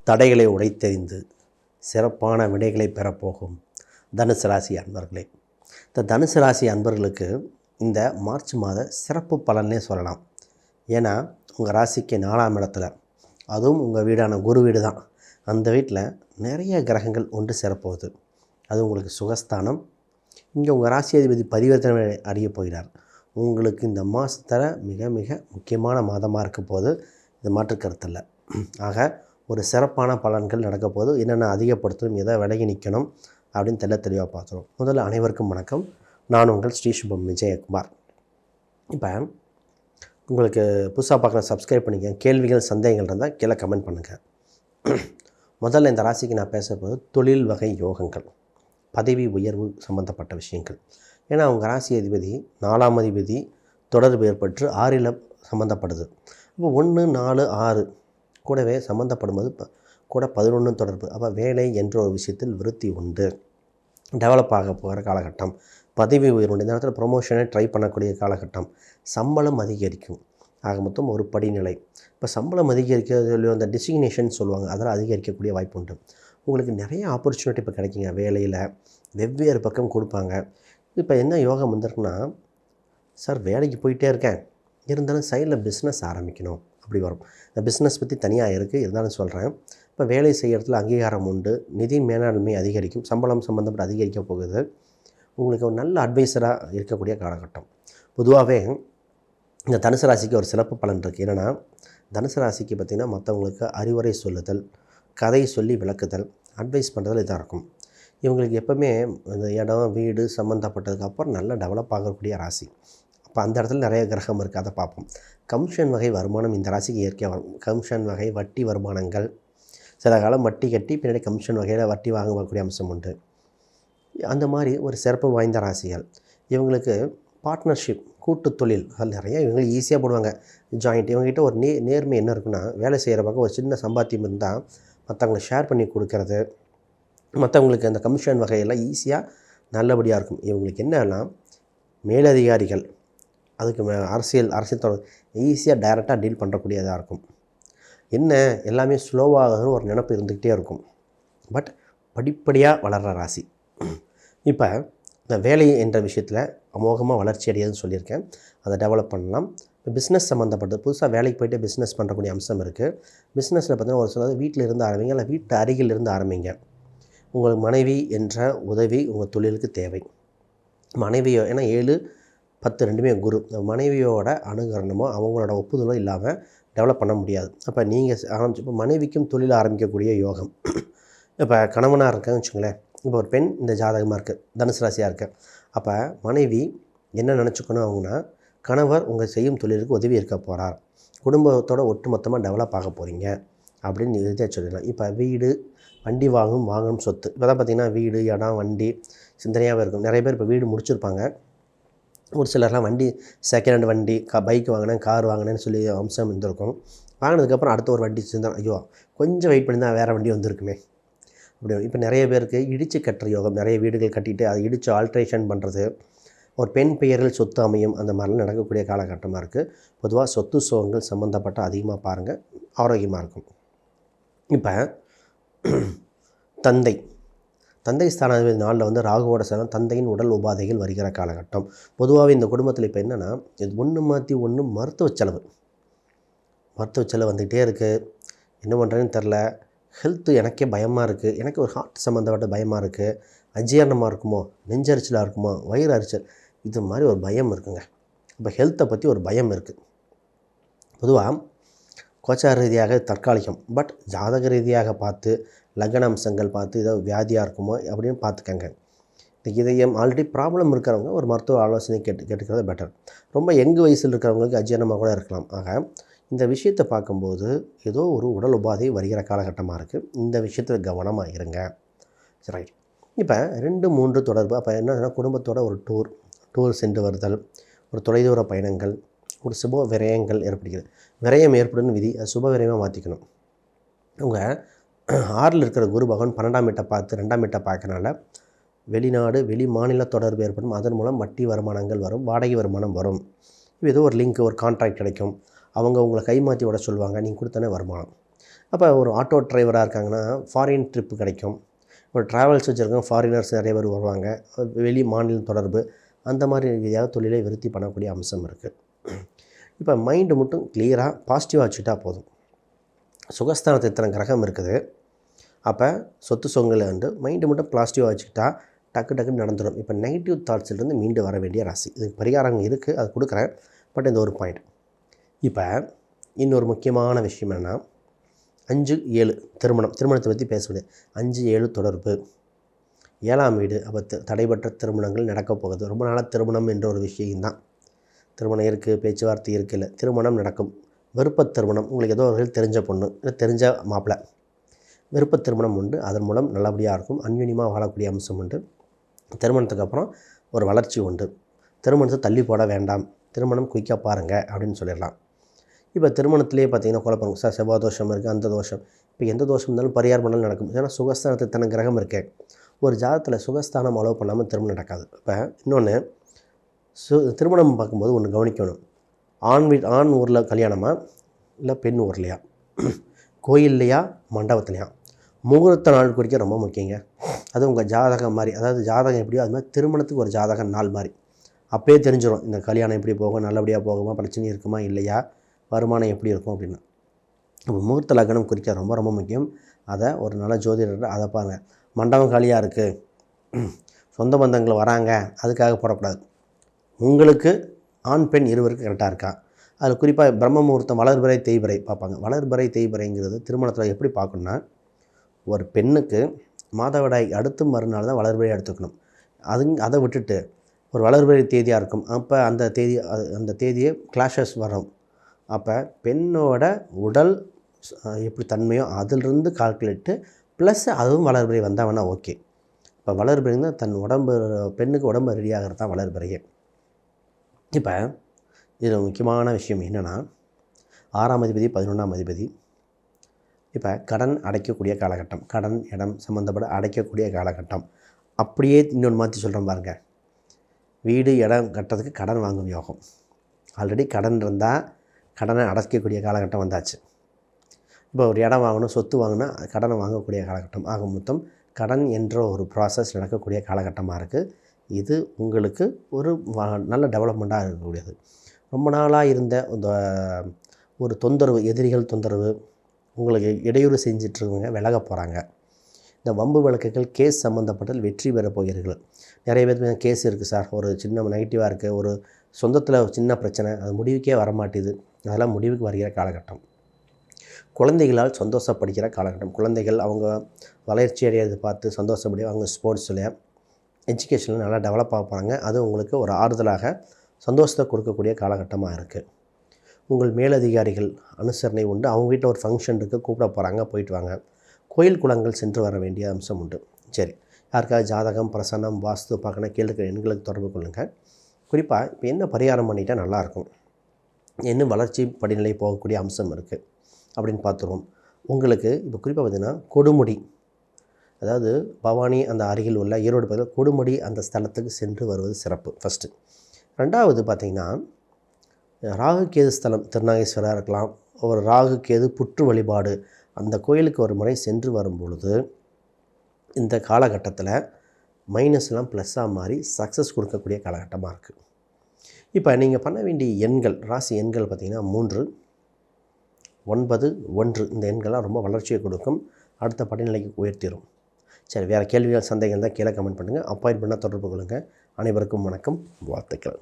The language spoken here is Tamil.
தடைகளை உடைத்தெறிந்து சிறப்பான விடைகளை பெறப்போகும் தனுசு ராசி அன்பர்களே. இந்த தனுசு ராசி அன்பர்களுக்கு இந்த மார்ச் மாத சிறப்பு பலனே சொல்லலாம். ஏன்னா உங்கள் ராசிக்கு 4ஆம் இடத்துல, அதுவும் உங்கள் வீடான குரு வீடு தான். அந்த வீட்டில் நிறைய கிரகங்கள் ஒன்று சேரப்போகுது. அது உங்களுக்கு சுகஸ்தானம். இங்கே உங்கள் ராசி அதிபதி பரிவர்த்தனை அறிய போகிறார். உங்களுக்கு இந்த மாதத்தில் மிக மிக முக்கியமான மாதமாக இருக்க போது இது மாற்று கருத்தில்லை. ஆக ஒரு சிறப்பான பலன்கள் நடக்க போது என்னென்ன அதிகப்படுத்தணும், எதை விலகி நிற்கணும் அப்படின்னு தெளிவாக பார்த்துருவோம். முதல்ல அனைவருக்கும் வணக்கம். நான் உங்கள் ஸ்ரீ சுபம் விஜயகுமார். இப்போ உங்களுக்கு புதுசாக பார்க்குற சப்ஸ்கிரைப் பண்ணிக்கங்க. கேள்விகள் சந்தேகங்கள் இருந்தால் கீழே கமெண்ட் பண்ணுங்கள். முதல்ல இந்த ராசிக்கு நான் பேசப்போது தொழில் வகை யோகங்கள், பதவி உயர்வு சம்பந்தப்பட்ட விஷயங்கள். ஏன்னா அவங்க ராசி அதிபதி 4ஆம் அதிபதி தொடர்பு ஏற்பட்டு 6ல் சம்மந்தப்படுது. அப்போ 1, 4, 6 கூடவே சம்மந்தப்படும்போது கூட 11 தொடர்பு. அப்போ வேலை என்ற ஒரு விஷயத்தில் விருத்தி உண்டு, டெவலப் ஆக போகிற காலகட்டம், பதவி உயர்வு, இந்த நேரத்தில் ப்ரொமோஷனை ட்ரை பண்ணக்கூடிய காலகட்டம், சம்பளம் அதிகரிக்கும். ஆக மொத்தம் ஒரு படிநிலை. இப்போ சம்பளம் அதிகரிக்க சொல்லி அந்த டிசிக்னேஷன் சொல்லுவாங்க, அதெல்லாம் அதிகரிக்கக்கூடிய வாய்ப்பு உண்டு. உங்களுக்கு நிறைய ஆப்பர்ச்சுனிட்டி இப்போ கிடைக்குங்க. வேலையில் வெவ்வேறு பக்கம் கொடுப்பாங்க. இப்போ என்ன யோகம் வந்திருக்குன்னா, சார் வேலைக்கு போயிட்டே இருக்கேன், இருந்தாலும் சைடில் பிஸ்னஸ் ஆரம்பிக்கணும் அப்படி வரும். இந்த பிஸ்னஸ் பற்றி தனியாக இருக்குது, இருந்தாலும் சொல்கிறேன். இப்போ வேலை செய்கிறதுல அங்கீகாரம் உண்டு, நிதி மேலாண்மை அதிகரிக்கும், சம்பளம் சம்மந்தப்பட்டு அதிகரிக்க போகுது. உங்களுக்கு ஒரு நல்ல அட்வைஸராக இருக்கக்கூடிய காலகட்டம். பொதுவாகவே இந்த தனுசு ராசிக்கு ஒரு சிறப்பு பலன் இருக்குது. என்னென்னா, தனுசு ராசிக்கு பார்த்திங்கன்னா மற்றவங்களுக்கு அறிவுரை சொல்லுதல், கதை சொல்லி விளக்குதல், அட்வைஸ் பண்ணுறதுல இதாக இருக்கும். இவங்களுக்கு எப்போவுமே இந்த இடம் வீடு சம்மந்தப்பட்டதுக்கப்புறம் நல்லா டெவலப் ஆகக்கூடிய ராசி. அப்போ அந்த இடத்துல நிறைய கிரகம் இருக்குது, அதை பார்ப்போம். கமிஷன் வகை வருமானம் இந்த ராசிக்கு இயற்கையாக வரும். கமிஷன் வகை வட்டி வருமானங்கள், சில காலம் வட்டி கட்டி பின்னாடி கமிஷன் வகையில் வட்டி வாங்கக்கூடிய அம்சம் உண்டு. அந்த மாதிரி ஒரு சிறப்பு வாய்ந்த ராசிகள். இவங்களுக்கு பார்ட்னர்ஷிப், கூட்டு தொழில், அது நிறைய இவங்களுக்கு ஈஸியாக போடுவாங்க. ஜாயிண்ட், இவங்ககிட்ட ஒரு நேர்மை என்ன இருக்குன்னா, வேலை செய்கிற பக்கம் ஒரு சின்ன சம்பாத்தியம் இருந்தால் மற்றவங்களை ஷேர் பண்ணி கொடுக்கறது, மற்றவங்களுக்கு அந்த கமிஷன் வகையெல்லாம் ஈஸியாக நல்லபடியாக இருக்கும். இவங்களுக்கு என்னன்னா, மேலதிகாரிகள், அதுக்கு அரசியல் ஈஸியாக டைரெக்டாக டீல் பண்ணுறக்கூடியதாக இருக்கும். என்ன எல்லாமே ஸ்லோவாகுதுன்னு ஒரு நினப்பு இருந்துக்கிட்டே இருக்கும். பட் படிப்படியாக வளர்கிற ராசி. இப்போ இந்த வேலை என்ற விஷயத்தில் அமோகமாக வளர்ச்சி அடையுதுன்னு சொல்லியிருக்கேன். அதை டெவலப் பண்ணலாம். இப்போ பிஸ்னஸ் சம்மந்தப்பட்டது, புதுசாக வேலைக்கு போய்ட்டு பிஸ்னஸ் பண்ணுறக்கூடிய அம்சம் இருக்குது. பிஸ்னஸில் பார்த்தீங்கன்னா ஒரு சிலது வீட்டில் இருந்து ஆரம்பிங்க, இல்லை வீட்டு அருகில் இருந்து ஆரம்பிங்க. உங்கள் மனைவி என்ற உதவி உங்கள் தொழிலுக்கு தேவை. மனைவியோ, ஏன்னா 7, 10 ரெண்டுமே குரு, மனைவியோட அனுகரணமோ அவங்களோட ஒப்புதலோ இல்லாமல் டெவலப் பண்ண முடியாது. அப்போ நீங்கள் ஆரம்பிச்சு, இப்போ மனைவிக்கும் தொழில் ஆரம்பிக்கக்கூடிய யோகம். இப்போ கணவனாக இருக்கேன்னு வச்சுங்களேன். இப்போ ஒரு பெண் இந்த ஜாதகமாக இருக்குது, தனுசு ராசியாக இருக்குது. அப்போ மனைவி என்ன நினச்சிக்கணும் அவங்கன்னா, கணவர் உங்கள் செய்யும் தொழிலுக்கு உதவி இருக்க போகிறார், குடும்பத்தோட ஒட்டுமொத்தமாக டெவலப் ஆக போகிறீங்க அப்படின்னு இறுதியாக சொல்லிடலாம். இப்போ வீடு, வண்டி வாங்கணும் சொத்து. இப்போ தான் பார்த்திங்கன்னா வீடு, இடம், வண்டி சிந்தனையாகவே இருக்கும். நிறைய பேர் இப்போ வீடு முடிச்சிருப்பாங்க. ஒரு சிலர்லாம் வண்டி செகண்ட் ஹேண்ட் வண்டி, பைக் வாங்கினேன், கார் வாங்கினேன்னு சொல்லி அம்சம் இருந்திருக்கும். வாங்கினதுக்கப்புறம் அடுத்த ஒரு வண்டி சிந்தனை, ஐயோ கொஞ்சம் வெயிட் பண்ணி தான் வேறு வண்டி வந்திருக்குமே அப்படி. இப்போ நிறைய பேருக்கு இடித்து கட்டுற யோகம், நிறைய வீடுகள் கட்டிட்டு அதை இடித்து ஆல்ட்ரேஷன் பண்ணுறது, ஒரு பெண் பெயரில் சொத்து அமையும், அந்த மாதிரிலாம் நடக்கக்கூடிய காலகட்டமாக இருக்குது. பொதுவாக சொத்து சுகங்கள் சம்மந்தப்பட்ட அதிகமாக பாருங்கள், ஆரோக்கியமாக இருக்கும். இப்போ தந்தை ஸ்தானாதிபதி 4ல் வந்து ராகுவோட சேரம், தந்தையின் உடல் உபாதைகள் வருகிற காலகட்டம். பொதுவாகவே இந்த குடும்பத்தில் இப்போ என்னென்னா, இது ஒன்று மாற்றி ஒன்று மருத்துவ செலவு வந்துக்கிட்டே இருக்குது. என்ன பண்ணுறேன்னு தெரில. ஹெல்த்து எனக்கே பயமாக இருக்குது. எனக்கு ஒரு ஹார்ட் சம்மந்தப்பட்ட பயமாக இருக்குது. அஜீரணமாக இருக்குமோ, நெஞ்சரிச்சலாக இருக்குமோ, வயிறு அரிச்சல், இது மாதிரி ஒரு பயம் இருக்குங்க. இப்போ ஹெல்த்தை பற்றி ஒரு பயம் இருக்குது. பொதுவாக கோச்சார ரீதியாக தற்காலிகம், பட் ஜாதக ரீதியாக பார்த்து, லக்ன அம்சங்கள் பார்த்து ஏதோ வியாதியாக இருக்குமோ அப்படின்னு பார்த்துக்கங்க. இந்த இதயம் ஆல்ரெடி ப்ராப்ளம் இருக்கிறவங்க ஒரு மருத்துவ ஆலோசனை கேட்டுக்கிறது பெட்டர். ரொம்ப யங் வயசில் இருக்கிறவங்களுக்கு அஜீரணமாக கூட இருக்கலாம். ஆக இந்த விஷயத்தை பார்க்கும்போது ஏதோ ஒரு உடல் உபாதை வருகிற காலகட்டமாக இருக்குது. இந்த விஷயத்தில் கவனமாக இருங்க. ரைட். இப்போ 2, 3 தொடர்பு. அப்போ என்னன்னா, குடும்பத்தோட ஒரு டூர் சென்று வருதல், ஒரு தொலைதூர பயணங்கள், ஒரு சுப விரயங்கள் ஏற்படுகிறது. விரயம் ஏற்படுன்னு விதி, அது சுப விரயமாக மாற்றிக்கணும். உங்கள் 6ல் இருக்கிற குரு பகவான் 12ஆம் வீட்டை பார்த்து 2ஆம் வீட்டை பார்க்கறனால வெளிநாடு, வெளி மாநில தொடர்பு ஏற்படும். அதன் மூலம் வட்டி வருமானங்கள் வரும், வாடகை வருமானம் வரும். ஏதோ ஒரு லிங்க், ஒரு கான்ட்ராக்ட் கிடைக்கும். அவங்க உங்களை கைமாற்றி விட சொல்லுவாங்க, நீங்கள் கொடுத்தனே வருமானம். அப்போ ஒரு ஆட்டோ டிரைவராக இருக்காங்கன்னா ஃபாரின் ட்ரிப்பு கிடைக்கும். ஒரு ட்ராவல்ஸ் வச்சுருக்கோம், ஃபாரினர்ஸ் நிறைய பேர் வருவாங்க, வெளி மாநில தொடர்பு, அந்த மாதிரி எதையாவது தொழிலை விருத்தி பண்ணக்கூடிய அம்சம் இருக்குது. இப்போ மைண்டு மட்டும் கிளியராக பாசிட்டிவாக வச்சுக்கிட்டா போதும். சுகஸ்தானத்தில் இத்தனை கிரகம் இருக்குது. அப்போ சொத்து சொங்களை வந்து மைண்டு மட்டும் பாசிட்டிவாக வச்சுக்கிட்டா டக்குன்னு நடந்துடும். இப்போ நெகட்டிவ் தாட்ஸ்லேருந்து மீண்டு வர வேண்டிய ராசி. இதுக்கு பரிகாரங்கள் இருக்குது, அது கொடுக்குறேன். பட் இந்த ஒரு பாயிண்ட். இப்போ இன்னொரு முக்கியமான விஷயம் என்னென்னா 5, 7 திருமணத்தை பற்றி பேச முடியாது. 5, 7 தொடர்பு, 7ஆம் வீடு. அப்போ தடைபற்ற திருமணங்கள் நடக்கப் போகுது. ரொம்ப நாளாக திருமணம் என்ற ஒரு விஷயம்தான். திருமணம் இருக்குது, பேச்சுவார்த்தை இருக்குது, இல்லை திருமணம் நடக்கும். விருப்ப திருமணம், உங்களுக்கு ஏதோ ஒரு தெரிஞ்ச பொண்ணு இல்லை தெரிஞ்ச மாப்பிள்ளை, விருப்ப திருமணம் உண்டு. அதன் மூலம் நல்லபடியாக இருக்கும். அன்யூன்யமாக வாழக்கூடிய அம்சம் உண்டு. திருமணத்துக்கு அப்புறம் ஒரு வளர்ச்சி உண்டு. திருமணத்தை தள்ளி போட வேண்டாம், திருமணம் குயிக்காக பாருங்கள் அப்படின்னு சொல்லிடலாம். இப்போ திருமணத்திலே பார்த்திங்கன்னா குழப்பம் சார், செவ்வாய் தோஷம் இருக்குது, அந்த தோஷம். இப்போ எந்த தோஷம் இருந்தாலும் பரிகாரம் பண்ணாலும் நடக்கும். ஏன்னா சுகஸ்தானத்தில் தன கிரகம் இருக்கே. ஒரு ஜாதகத்தில் சுகஸ்தானம் அலோவ் பண்ணாமல் திருமணம் நடக்காது. இப்போ இன்னொன்று திருமணம் பார்க்கும்போது ஒன்று கவனிக்கணும். ஆண் ஊரில் கல்யாணமா இல்லை பெண் ஊர்லையா, கோயில்லையா மண்டபத்துலையா, முகூர்த்த நாள் குறிக்க ரொம்ப முக்கியங்க. அது உங்கள் ஜாதகம் மாதிரி, அதாவது ஜாதகம் எப்படியோ அது மாதிரி திருமணத்துக்கு ஒரு ஜாதகம் நாள் மாதிரி. அப்போயே தெரிஞ்சிடும் இந்த கல்யாணம் எப்படி போகும், நல்லபடியாக போகுமா, பிரச்சனை இருக்குமா இல்லையா, வருமானம் எப்படி இருக்கும் அப்படின்னு. இப்போ முகூர்த்த லக்னம் குறிக்க ரொம்ப ரொம்ப முக்கியம். அதை ஒரு நல்ல ஜோதிடர் அதை பாருங்கள். மண்டபம் காலியாக இருக்குது, சொந்த பந்தங்கள் வராங்க, அதுக்காக போடக்கூடாது. உங்களுக்கு ஆண் பெண் இருவருக்கு கரெக்டாக இருக்கா. அதில் குறிப்பாக பிரம்ம முகூர்த்தம், வளர்பிறை தேய்பிறை பார்ப்பாங்க. வளர்பிறை தேய்பிறைங்கிறது திருமணத்தில் எப்படி பார்க்கணுன்னா, ஒரு பெண்ணுக்கு மாதவிடாய் அடுத்து மறுநாள் தான் வளர்பிறை எடுத்துக்கணும். அதை விட்டுட்டு ஒரு வளர்பிறை தேதியாக இருக்கும். அப்போ அந்த தேதியை கிளாஷஸ் வரும். அப்போ பெண்ணோட உடல் எப்படி தன்மையோ அதிலிருந்து கால்குலேட்டு ப்ளஸ் அதுவும் வளர்பிறை வந்தால் வேணால் ஓகே. இப்போ வளர்பிறை தான் தன் உடம்பு, பெண்ணுக்கு உடம்பு ரெடியாகிறது தான் வளர்பிறையே. இப்போ இதில் முக்கியமான விஷயம் என்னென்னா, 6ஆம் அதிபதி 11ஆம் அதிபதி. இப்போ கடன் அடைக்கக்கூடிய காலகட்டம், கடன் இடம் சம்மந்தப்பட அடைக்கக்கூடிய காலகட்டம். அப்படியே இன்னொன்று மாற்றி சொல்கிறேன் பாருங்கள். வீடு இடம் கட்டுறதுக்கு கடன் வாங்கும் யோகம். ஆல்ரெடி கடன் இருந்தால் கடனை அடைக்கக்கூடிய காலகட்டம் வந்தாச்சு. இப்போ ஒரு இடம் வாங்கணும், சொத்து வாங்கினா கடனை வாங்கக்கூடிய காலகட்டம். ஆக மொத்தம் கடன் என்ற ஒரு ப்ராசஸ் நடக்கக்கூடிய காலகட்டமாக இருக்குது. இது உங்களுக்கு ஒரு நல்ல டெவலப்மெண்ட்டாக இருக்கக்கூடியது. ரொம்ப நாளாக இருந்த இந்த ஒரு தொந்தரவு, எதிரிகள் தொந்தரவு, உங்களுக்கு இடையூறு செஞ்சிட்ருக்கவங்க விலக போகிறாங்க. இந்த வம்பு வழக்குகள், கேஸ் சம்மந்தப்பட்ட வெற்றி பெற போகிறீர்கள். நிறைய பேர் கேஸ் இருக்குது சார், ஒரு சின்ன நெகட்டிவாக இருக்குது, ஒரு சொந்தத்தில் ஒரு சின்ன பிரச்சனை, அது முடிவுக்கே வரமாட்டேது, அதெல்லாம் முடிவுக்கு வருகிற காலகட்டம். குழந்தைகளால் சந்தோஷப்படுகிற காலகட்டம். குழந்தைகள் அவங்க வளர்ச்சி அடையிறதை பார்த்து சந்தோஷப்படி அவங்க ஸ்போர்ட்ஸில், எஜுகேஷனில் நல்லா டெவலப் ஆக போகிறாங்க. அது உங்களுக்கு ஒரு ஆறுதலாக சந்தோஷத்தை கொடுக்கக்கூடிய காலகட்டமாக இருக்குது. உங்கள் மேலதிகாரிகள் அனுசரணை உண்டு. அவங்க வீட்டில் ஒரு ஃபங்க்ஷன் இருக்குது, கூப்பிட போகிறாங்க, போயிட்டு வாங்க. கோயில் குளங்கள் சென்று வர வேண்டிய அம்சம் உண்டு. சரி, யாருக்காவது ஜாதகம், பிரசன்னம், வாஸ்து பார்க்கணும், கீழே எண்களுக்கு தொடர்பு கொள்ளுங்கள். குறிப்பாக இப்போ என்ன பரிகாரம் பண்ணிட்டால் நல்லாயிருக்கும், இன்னும் வளர்ச்சி படிநிலை போகக்கூடிய அம்சம் இருக்குது அப்படின்னு பார்த்துருவோம். உங்களுக்கு இப்போ குறிப்பாக பார்த்திங்கன்னா கொடுமுடி, அதாவது பவானி அந்த அருகில் உள்ள ஈரோடு பகுதியில் கொடுமுடி அந்த ஸ்தலத்துக்கு சென்று வருவது சிறப்பு ஃபஸ்ட்டு. ரெண்டாவது பார்த்திங்கன்னா ராகு கேது ஸ்தலம், திருநாகேஸ்வரராக இருக்கலாம், ஒரு ராகு கேது புற்று வழிபாடு, அந்த கோயிலுக்கு ஒரு முறை சென்று வரும் பொழுது இந்த காலகட்டத்தில் மைனஸ்லாம் ப்ளஸ்ஸாக மாறி சக்ஸஸ் கொடுக்கக்கூடிய காலகட்டமாக இருக்குது. இப்போ நீங்கள் பண்ண வேண்டிய எண்கள், ராசி எண்கள் பார்த்திங்கன்னா 3, 9, 1 இந்த எண்கள்லாம் ரொம்ப வளர்ச்சியை கொடுக்கும், அடுத்த படிநிலைக்கு உயர்த்திடும். சரி, வேறு கேள்விகள் சந்தேகங்கள் தான் கீழே கமெண்ட் பண்ணுங்கள். அப்பாயின்மெண்ட்டாக தொடர்பு கொள்ளுங்கள். அனைவருக்கும் வணக்கம், வாழ்த்துக்கள்.